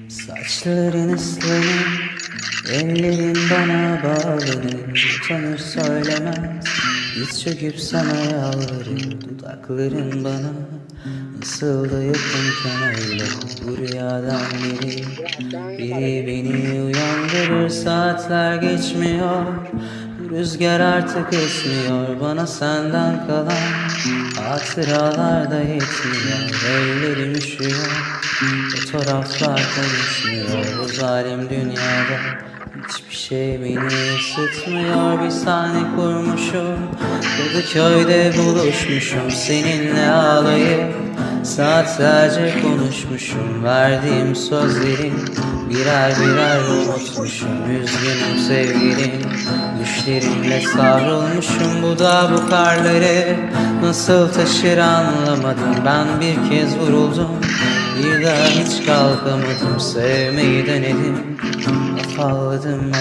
Saçların ıslanır, ellerin bana bağlanır. Utanır söylemez, diz çöküp sana yalvarır. Dudakların bana nasıl da yakınken öyle. Bu rüyadan biri beni uyandırır. Saatler geçmiyor, bu rüzgar artık esmiyor. Bana senden kalan hatıralar da yetmiyor. Ellerim üşüyor, fotoğraflar konuşmuyor. Bu zalim dünyada hiçbir şey beni ısıtmıyor. Bir sahne kurmuşum, Kadıköy'de buluşmuşum. Seninle ağlayıp saatlerce konuşmuşum. Verdiğim sözlerin birer birer unutmuşum. Üzgünüm sevgilim, düşlerinle savrulmuşum. Bu da bu karları nasıl taşır anlamadım. Ben bir kez vuruldum, bir daha hiç kalkamadım. Sevmeyi denedim, afalladım.